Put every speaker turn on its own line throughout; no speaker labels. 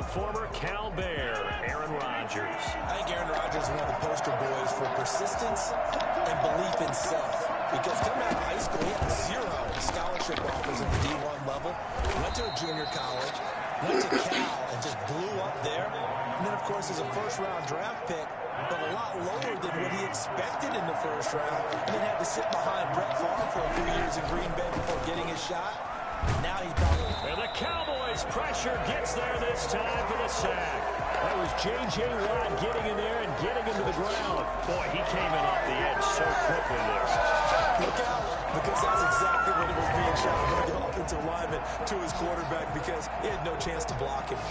former Cal Bear, Aaron Rodgers.
I think Aaron Rodgers is one of the poster boys for persistence and belief in self. Because coming out of high school, he had 0 scholarship offers at the D1 level. Went to a junior college, went to Cal, and just blew up there. And then, of course, as a first-round draft pick, but a lot lower than what he expected in the first round. And then had to sit behind Brett Favre for a few years in Green Bay before getting his shot. Now he's probably...
And the Cowboys pressure gets there this time for the sack. That was J.J. Watt getting in there and getting him to the ground. Boy, he came in off the edge so quickly there.
Look out, because that's exactly what it was being shot by the offensive lineman to his quarterback because he had no chance to block him.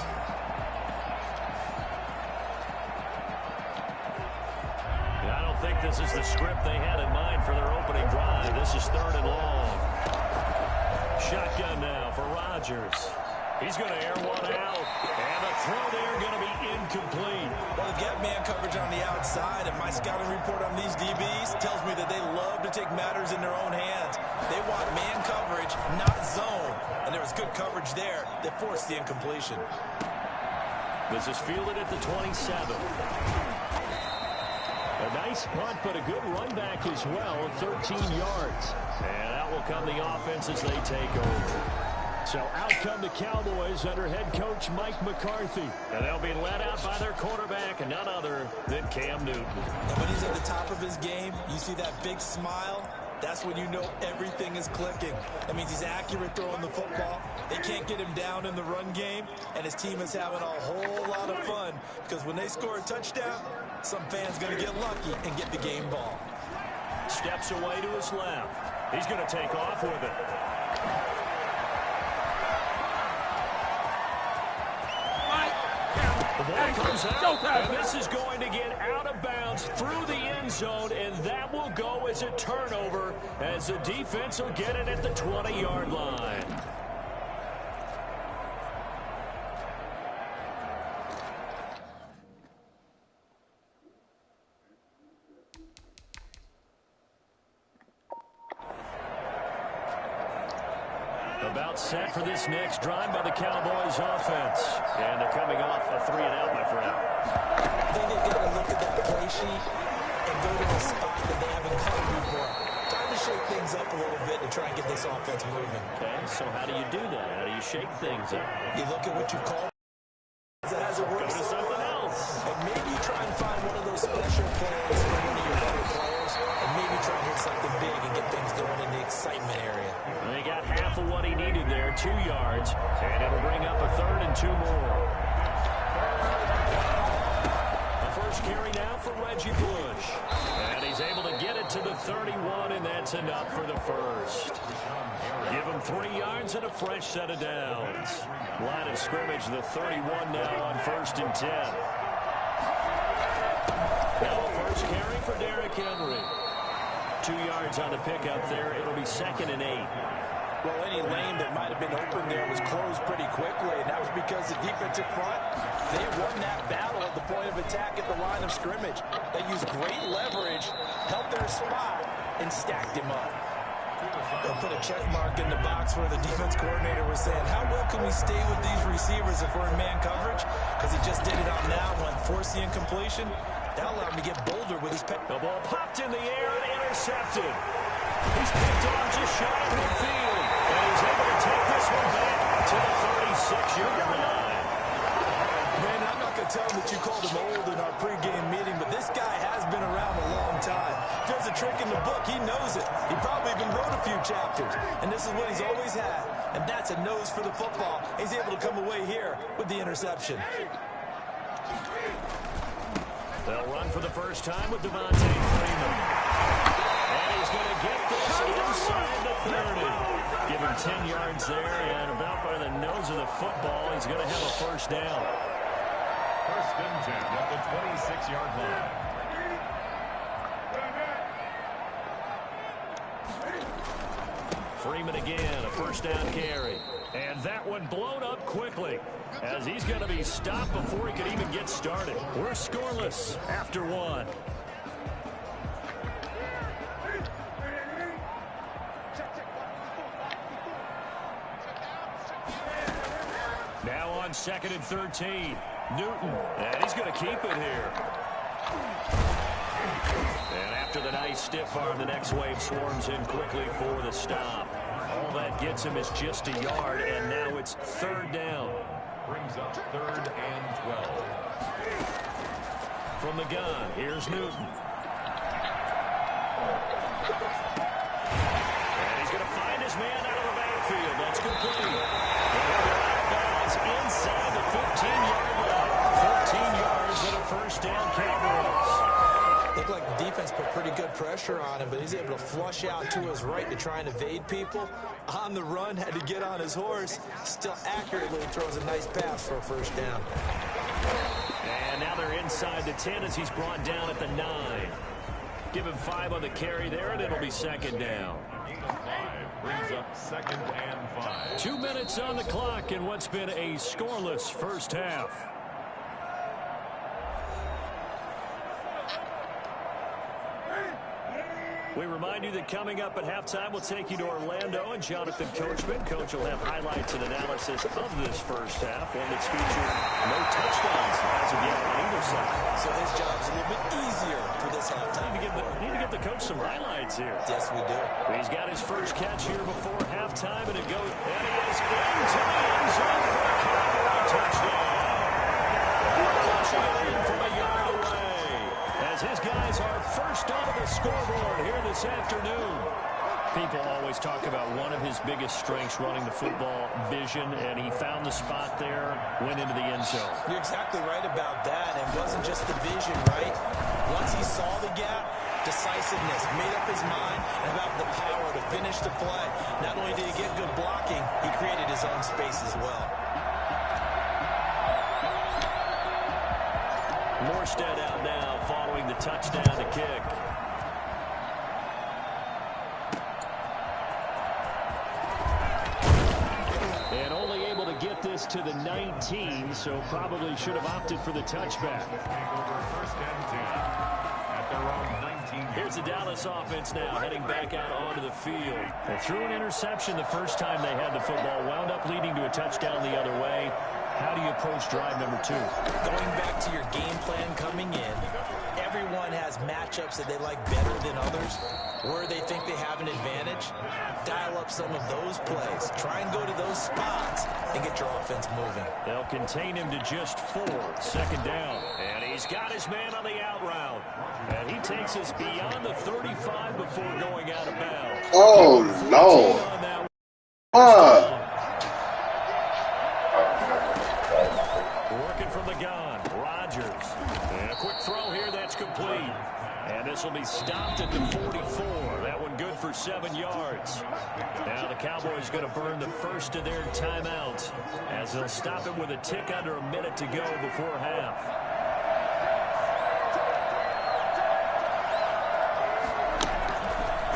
I don't think this is the script they had in mind for their opening drive. This is 3rd and long. Shotgun now for Rodgers. He's going to air one out. And the throw there going to be incomplete.
Well, they've got man coverage on the outside, and my scouting report on these DBs tells me that they love to take matters in their own hands. They want man coverage, not zone. And there was good coverage there that forced the incompletion.
This is fielded at the 27. A nice punt, but a good run back as well, 13 yards. And out will come the offense as they take over. So out come the Cowboys under head coach Mike McCarthy. And they'll be led out by their quarterback, and none other than Cam Newton.
And when he's at the top of his game, you see that big smile. That's when you know everything is clicking. That means he's accurate throwing the football. They can't get him down in the run game, and his team is having a whole lot of fun because when they score a touchdown, some fan's going to get lucky and get the game ball.
Steps away to his left. He's going to take off with it. The ball comes out, and this is going to get out of bounds through the end zone, and that will go as a turnover as the defense will get it at the 20-yard line. About set for this next drive by the Cowboys offense. And they're coming off a 3-and-out, my friend.
I think they've got to look at that play sheet and go to a spot that they haven't covered before. Time to shake things up a little bit to try and get this offense moving.
Okay, so how do you do that? How do you shake things up?
You look at what you call that hasn't worked.
Go to something else.
And maybe you try and find one of those special plays for one of your better players, and maybe try and hit something big and get things going in the excitement area.
They got half of what he needed there, 2 yards, and it'll bring up a 3rd and 2 more. The first carry now for Reggie Bush. And he's able to get it to the 31, and that's enough for the first. Give him 3 yards and a fresh set of downs. Line of scrimmage, the 31 now on 1st and 10. Now a first carry for Derrick Henry. 2 yards on the pickup there. It'll be 2nd and 8.
Well, any lane that might have been open there was closed pretty quickly, and that was because the defensive front, they won that battle at the point of attack at the line of scrimmage. They used great leverage, held their spot, and stacked him up. They'll put a check mark in the box where the defense coordinator was saying, how well can we stay with these receivers if we're in man coverage? Because he just did it on that one, forced the incompletion. That allowed him to get bolder with his pet.
The ball popped in the air and intercepted. He's picked off just shy of midfield. And he's able to take this one back to the 36-yard line.
Man, I'm not going to tell him that you called him old in our pregame meeting, but this guy has been around a long time. If there's a trick in the book, he knows it. He probably even wrote a few chapters. And this is what he's always had. And that's a nose for the football. He's able to come away here with the interception.
They'll run for the first time with Devontae Freeman. And he's going to get this inside the 30. Give him 10 yards there, and about by the nose of the football, he's going to have a first down.
First and 10 at the 26-yard line.
Freeman again, a first down carry. And that one blown up quickly as he's going to be stopped before he could even get started. We're scoreless after one. 2nd and 13. Newton, and he's going to keep it here. And after the nice stiff arm, the next wave swarms in quickly for the stop. All that gets him is just a yard, and now it's 3rd down.
Brings up 3rd and 12.
From the gun, here's Newton. And he's going to find his man out of the backfield. That's complete. Inside the 15-yard line. 14 yards and a 1st down, Cowboys.
Looked like the defense put pretty good pressure on him, but he's able to flush out to his right to try and evade people. On the run, had to get on his horse. Still accurately throws a nice pass for a 1st down.
And now they're inside the 10 as he's brought down at the 9. Give him 5 on the carry there, and it'll be 2nd down.
5 brings up 2nd and 5.
2 minutes on the clock in what's been a scoreless first half. We remind you that coming up at halftime, we'll take you to Orlando and Jonathan Coachman. Coach will have highlights and analysis of this first half, one that's featured no touchdowns as of yet on either side.
So his job's a little bit easier for this halftime.
Need to give the coach some highlights here.
Yes, we do.
He's got his first catch here before halftime, and it goes, and he is into the end zone for a Cowboy touchdown. Pushing it in from a yard away, as his guys are first onto the scoreboard here this afternoon. People always talk about one of his biggest strengths running the football, vision, and he found the spot there, went into the end zone.
You're exactly right about that. It wasn't just the vision, right? Once he saw the gap, decisiveness, made up his mind, and about the power to finish the play. Not only did he get good blocking, he created his own space as well.
Morstead out now following the touchdown to kick. And only able to get this to the 19, so probably should have opted for the touchback.
First and 10 at their own 19.
Here's the Dallas offense now heading back out onto the field. They threw an interception the first time they had the football, wound up leading to a touchdown the other way. How do you approach drive number 2?
Going back to your game plan coming in, everyone has matchups that they like better than others, where they think they have an advantage. Dial up some of those plays. Try and go to those spots and get your offense moving.
They'll contain him to just 4. 2nd down. And he's got his man on the out route. And he takes us beyond the 35 before going out of bounds.
Oh, no.
Working from the gun, Rodgers. And a quick throw here, that's complete. And this will be stopped at the 44. That one good for 7 yards. Now the Cowboys going to burn the first of their timeouts as they'll stop it with a tick under a minute to go before half.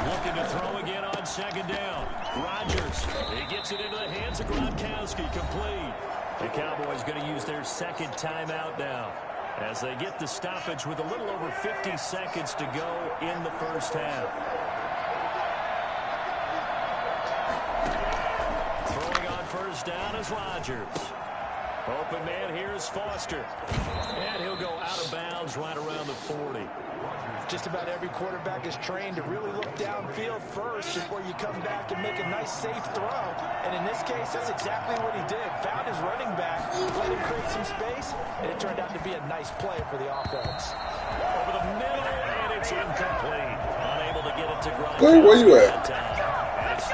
Looking to throw again on 2nd down. Rodgers, he gets it into the hands of Gronkowski, complete. The Cowboys going to use their 2nd timeout now as they get the stoppage with a little over 50 seconds to go in the first half. Throwing on 1st down is Rodgers. Open man here is Foster. And he'll go out of bounds right around the 40.
Just about every quarterback is trained to really look downfield first before you come back and make a nice, safe throw. And in this case, that's exactly what he did. Found his running back, let him create some space, and it turned out to be a nice play for the offense.
Over the middle, and it's incomplete. Unable to get it to Gronkowski.
Where you at?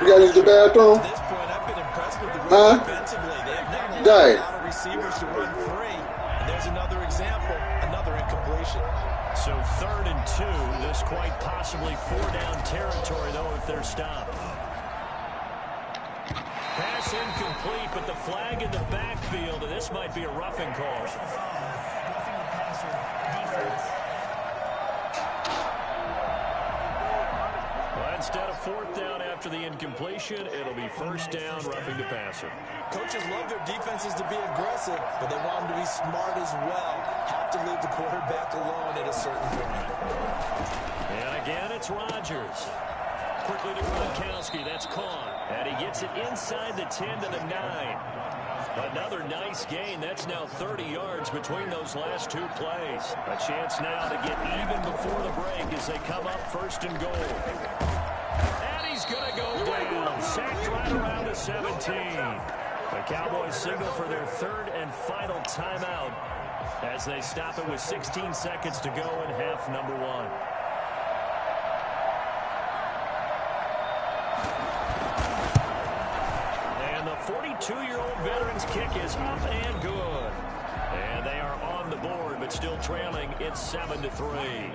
You got into the bathroom?
At this point, I've been impressed with the Rams defensively. They have not allowed a lot of receivers to run free. And there's another example, another incompletion.
So 3rd and 2, this quite possibly 4-down territory, though, if they're stopped. Pass incomplete, but the flag in the backfield, and this might be a roughing call. Well, instead of 4th down after the incompletion, it'll be 1st down, roughing the passer.
Coaches love their defenses to be aggressive, but they want them to be smart as well. Have to leave the quarterback alone at a certain point.
And again, it's Rodgers. Quickly to Gronkowski. That's caught. And he gets it inside the 10 to the 9. Another nice gain. That's now 30 yards between those last two plays. A chance now to get even before the break as they come up first and goal. And he's going to go down. Sacked right around the 17. The Cowboys signal for their third and final timeout as they stop it with 16 seconds to go in half number one. And the 42-year-old veteran's kick is up and good. And they are on the board, but still trailing. It's 7-3.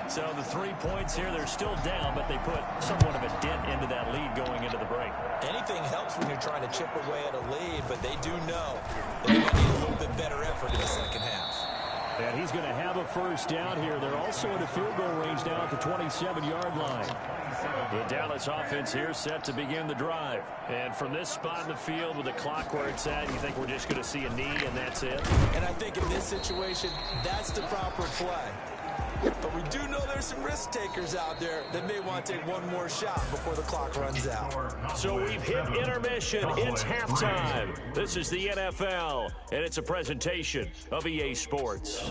So the 3 points here, they're still down, but they put somewhat of a dent into that lead going into the break.
Anything helps when you're trying to chip away at a lead, but they do know that they need a little bit better effort in the second half.
And he's going to have a first down here. They're also in a field goal range now at the 27-yard line. The Dallas offense here set to begin the drive. And from this spot in the field with the clock where it's at, you think we're just going to see a knee and that's it?
And I think in this situation, that's the proper play. But we do know there's some risk takers out there that may want to take one more shot before the clock runs out.
So we've hit intermission. It's halftime. This is the NFL, and it's a presentation of EA Sports.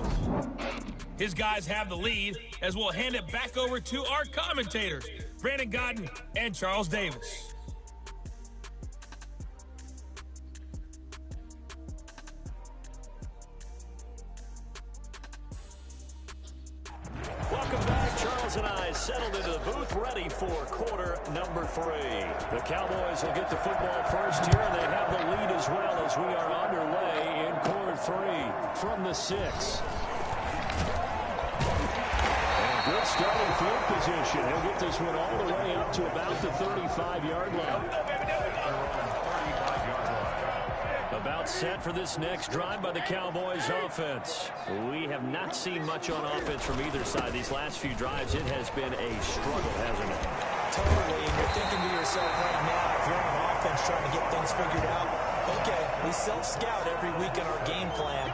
His guys have the lead as we'll hand it back over to our commentators, Brandon Gaudin and Charles Davis.
Welcome back. Charles and I settled into the booth ready for quarter number 3. The Cowboys will get the football first here, and they have the lead as well as we are underway in quarter 3 from the 6. And good starting field position. He'll get this one all the way up to about the 35-yard line. About set for this next drive by the Cowboys offense. We have not seen much on offense from either side. These last few drives, it has been a struggle, hasn't it?
Totally, and you're thinking to yourself right now, if you're on offense trying to get things figured out, okay, we self-scout every week in our game plan.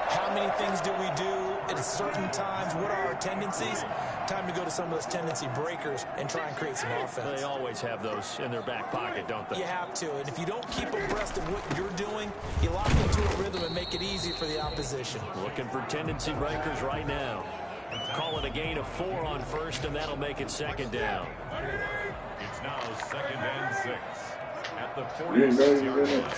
How many things do we do at certain times? What are our tendencies? Time to go to some of those tendency breakers and try and create some offense.
They always have those in their back pocket, don't they?
You have to, and if you don't keep abreast of what you're doing, you lock into a rhythm and make it easy for the opposition.
Looking for tendency breakers right now. Call it a gain of 4 on first, and that'll make it second down.
It's now 2nd and 6 at the 46-yard line.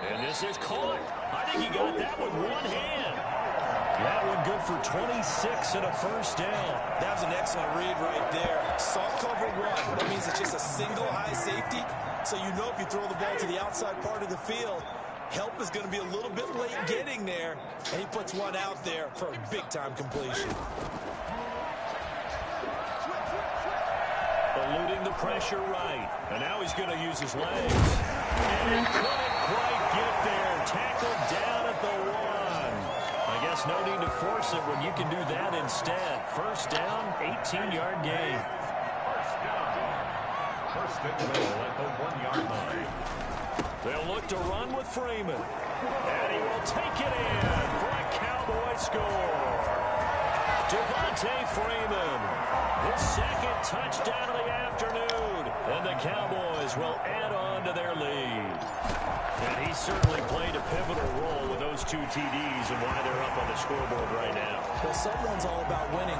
And this is caught. I think he got that with one hand. That one good for 26 and a first down.
That was an excellent read right there. Saw cover 1. That means it's just a single high safety. So you know if you throw the ball to the outside part of the field, help is going to be a little bit late getting there. And he puts one out there for a big-time completion.
Eluding the pressure right. And now he's going to use his legs. And he couldn't quite get there. Tackled down at the 1. I guess no need to force it when you can do that instead. First down, 18-yard gain.
First and goal at the 1-yard line.
They'll look to run with Freeman. And he will take it in for a Cowboy score. Devontae Freeman, his second touchdown of the afternoon. And the Cowboys will add on to their lead. And he certainly played a pivotal role with those 2 TDs and why they're up on the scoreboard right now.
Well, someone's all about winning.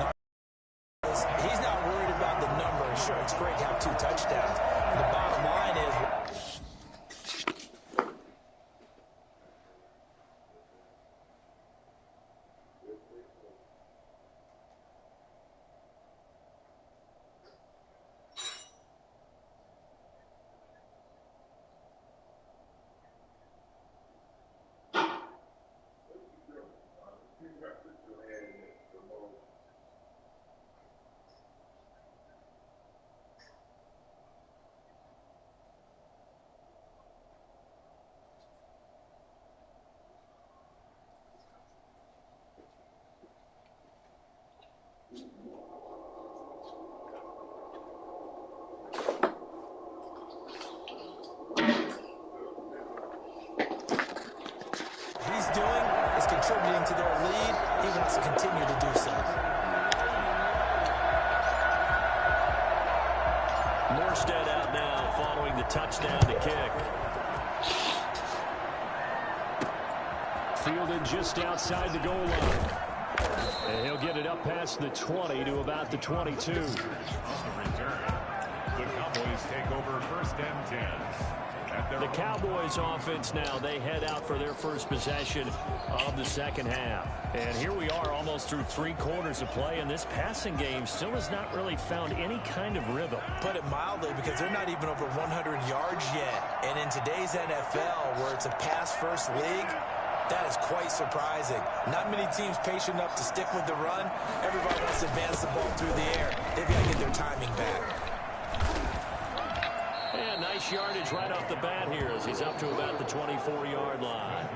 He's not worried about the number. Sure, it's great to have 2 touchdowns. The bottom line is... contributing to their lead. He wants to continue to do so.
Morstead out now following the touchdown to kick.
Fielded just outside the goal line. And he'll get it up past the 20 to about the 22.
On the return, the Cowboys take over 1st and 10.
The Cowboys offense now, they head out for their first possession of the second half. And here we are almost through 3 quarters of play, and this passing game still has not really found any kind of rhythm.
Put it mildly, because they're not even over 100 yards yet. And in today's NFL, where it's a pass-first league, that is quite surprising. Not many teams patient enough to stick with the run. Everybody wants to advance the ball through the air. They've got to get their timing back.
And nice yardage right off the bat here as he's up to about the 24-yard line.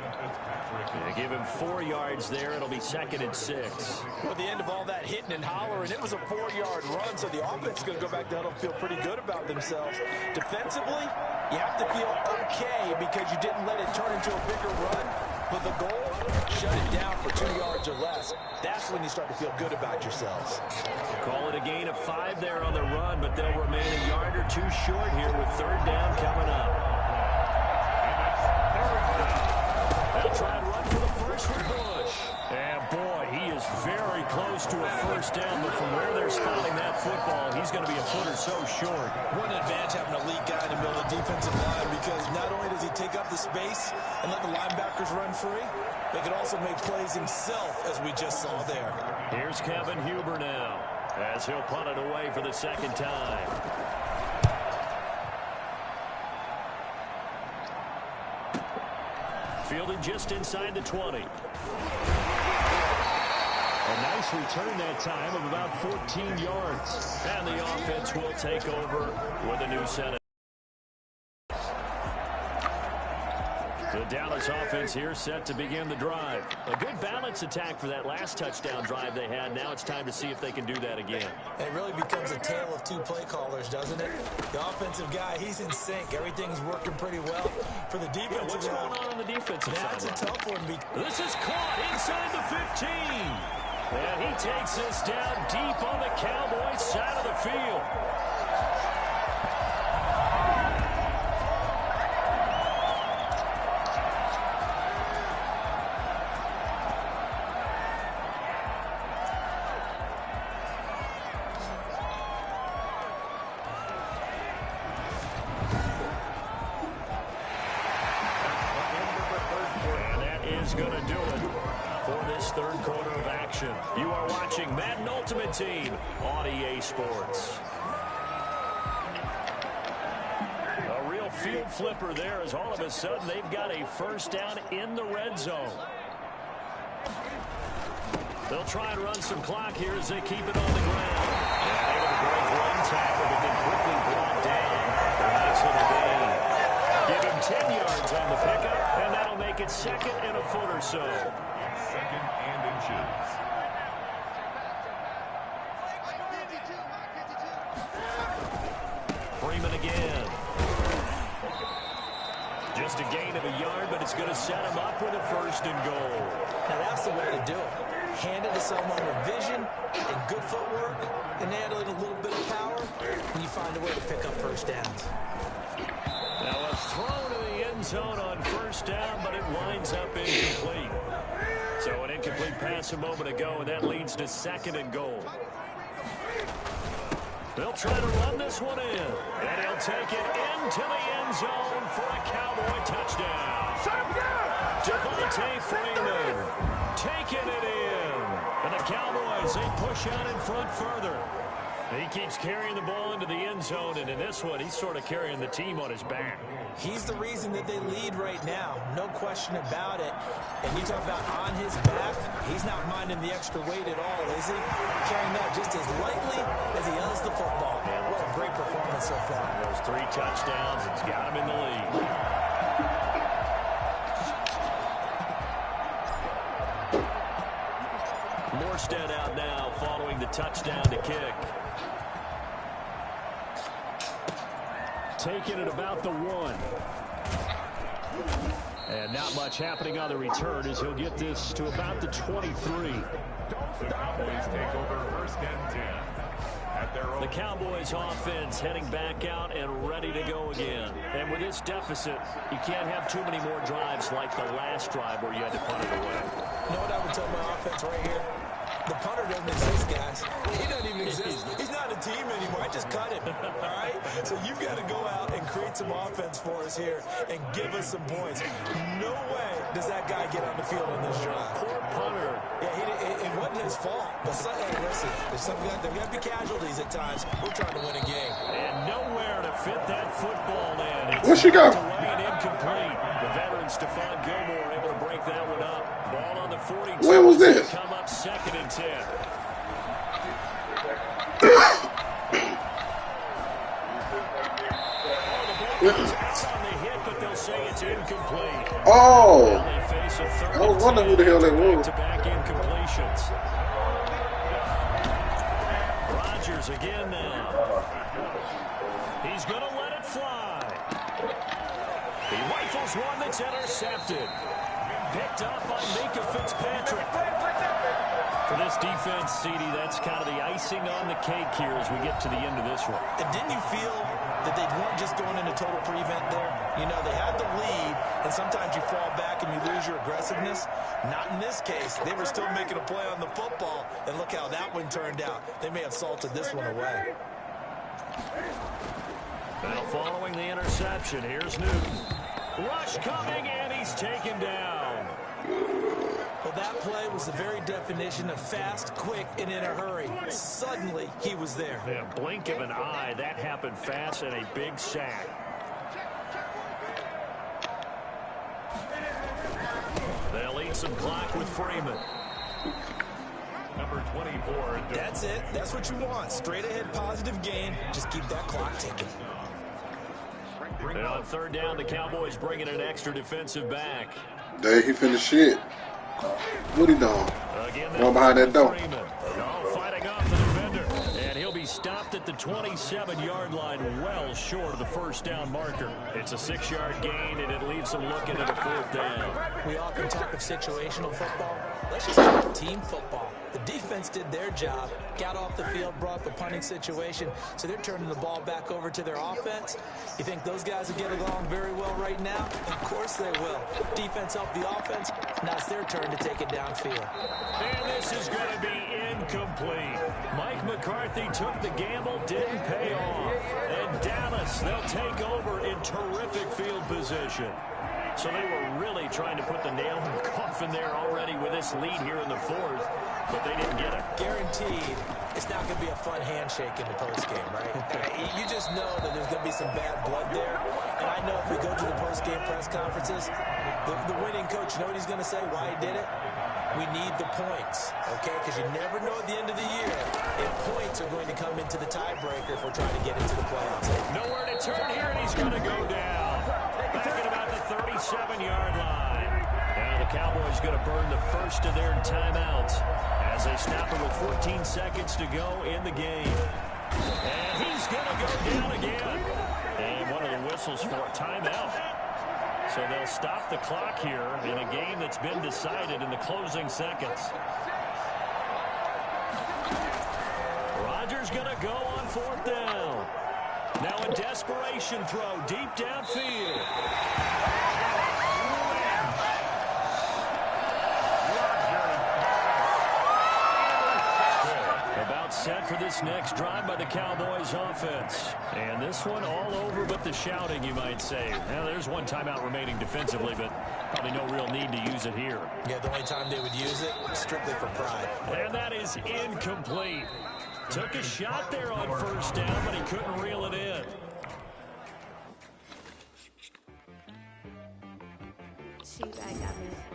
They give him 4 yards there. It'll be 2nd and 6.
Well, at the end of all that hitting and hollering, it was a 4-yard run, so the offense is going to go back to huddle and feel pretty good about themselves. Defensively, you have to feel okay because you didn't let it turn into a bigger run. But the goal, shut it down for 2 yards or less. That's when you start to feel good about yourselves.
Call it a gain of 5 there on the run, but they'll remain a yard or 2 short here with 3rd down coming up. They'll try and run for the first with Bush.
And boy, he is very close to a first down, but from where they're spotting that football, he's going to be a foot or so short.
What an advantage having an elite guy in the middle of the defensive line, because not only does he take up the space and let the linebackers run free, they can also make plays himself, as we just saw there.
Here's Kevin Huber now, as he'll punt it away for the 2nd time. Fielded just inside the 20.
A nice return that time of about 14 yards.
And the offense will take over with a new set of. The Dallas offense here set to begin the drive. A good balance attack for that last touchdown drive they had. Now it's time to see if they can do that again.
It really becomes a tale of 2 play callers, doesn't it? The offensive guy, he's in sync. Everything's working pretty well. For the defensive
What's going on the defensive side?
That's a tough one.
This is caught inside the 15. And he takes this down deep on the Cowboys side of the field. Going to do it for this 3rd quarter of action. You are watching Madden Ultimate Team on EA Sports. A real field flipper there as all of a sudden they've got a first down in the red zone. They'll try and run some clock here as they keep it on the ground. And able to break 1 tackle, but then quickly brought down. A nice little gain. Give him 10 yards on the pickup, and that'll make it 2nd and a foot or so.
2nd and inches.
Freeman again. Just a gain of a yard, but it's going to set him up with a 1st and goal.
Now that's the way to do it. Hand it to someone with vision and good footwork, and add a little bit of power, and you find a way to pick up first downs.
Now a throw to the end zone on 1st down, but it winds up incomplete. So an incomplete pass a moment ago, and that leads to 2nd and goal. They'll try to run this one in, and he'll take it into the end zone for a Cowboy touchdown. Devontae Freeman taking it in, and the Cowboys, they push out in front further. He keeps carrying the ball into the end zone, and in this one, he's sort of carrying the team on his back.
He's the reason that they lead right now, no question about it. And you talk about on his back, he's not minding the extra weight at all, is he? Carrying that just as lightly as he does the football. What a great performance so far.
Those 3 touchdowns, it's got him in the lead. Morstead out now following the touchdown to kick.
Taking it about the 1. And not much happening on the return as he'll get this to about the 23.
The Cowboys take over 1st and 10. at their own.
The Cowboys offense heading back out and ready to go again. And with this deficit, you can't have too many more drives like the last drive where you had to punt it away.
You know what I would tell my offense right here? The punter doesn't exist, guys. He doesn't even exist. He's not a team anymore. I just cut him, all right? So you've got to go out and create some offense for us here and give us some points. No way does that guy get on the field in this drive.
Poor punter.
Yeah, it wasn't his fault. But hey, listen, there got to be casualties at times. We're trying to win a game.
And nowhere to fit that football in. It's
Where'd she go?
away and incomplete. The veteran Stephon Gilmore able to break that one up. Ball on the 42.
Where was this?
Come up 2nd and 10. On the hit, but they'll say it's incomplete.
Oh,
They face a 3rd
I was wondering who the hell that was.
back incompletions. Rodgers again now. He's going to let it fly. He rifles one that's intercepted. Picked up by Minkah Fitzpatrick. For this defense, CD, that's kind of the icing on the cake here as we get to the end of this one.
And didn't you feel that they weren't just going into total prevent there? You know, they had the lead, and sometimes you fall back and you lose your aggressiveness. Not in this case. They were still making a play on the football, and look how that one turned out. They may have salted this one away.
Now following the interception, here's Newton. Rush coming, and he's taken down.
Well, that play was the very definition of fast, quick, and in a hurry. Suddenly, he was there.
Yeah, blink of an eye, that happened fast and a big sack. They'll eat some clock with Freeman.
Number 24.
That's it. That's what you want. Straight ahead, positive gain. Just keep that clock ticking.
And on 3rd down, the Cowboys bringing an extra defensive back.
there he finished shit. What he doing?
Again,
One behind that door.
Freeman. Oh, fighting off the defender. And he'll be stopped at the 27-yard line, well short of the 1st down marker. It's a 6-yard gain, and it leaves them looking at a 4th down.
We often talk of situational football. Let's just talk team football. The defense did their job, got off the field, brought the punting situation, so they're turning the ball back over to their offense. You think those guys will get along very well right now? Of course they will. Defense helped the offense. Now it's their turn to take it downfield.
And this is going to be incomplete. Mike McCarthy took the gamble, didn't pay off. And Dallas, they'll take over in terrific field position. So they were really trying to put the nail in the coffin there already with this lead here in the 4th, but they didn't get it.
Guaranteed, it's not going to be a fun handshake in the postgame, right? You just know that there's going to be some bad blood there. And I know if we go to the postgame press conferences, the winning coach, you know what he's going to say, why he did it? We need the points, okay? Because you never know at the end of the year if points are going to come into the tiebreaker if we're trying to get into the playoffs.
Nowhere to turn here, and he's going to go down. Back at about the 37-yard line. Now the Cowboys going to burn the first of their timeouts as they snap it with 14 seconds to go in the game. And he's going to go down again. And one of the whistles for a timeout. So they'll stop the clock here in a game that's been decided in the closing seconds. Rodgers going to go on 4th down. Now a desperation throw deep downfield. About set for this next drive by the Cowboys offense. And this one all over but the shouting, you might say. Now, there's one timeout remaining defensively, but probably no real need to use it here.
Yeah, the only time they would use it, strictly for pride.
And that is incomplete. Took a shot there on 1st down, but he couldn't reel it in.
Shoot, I got it.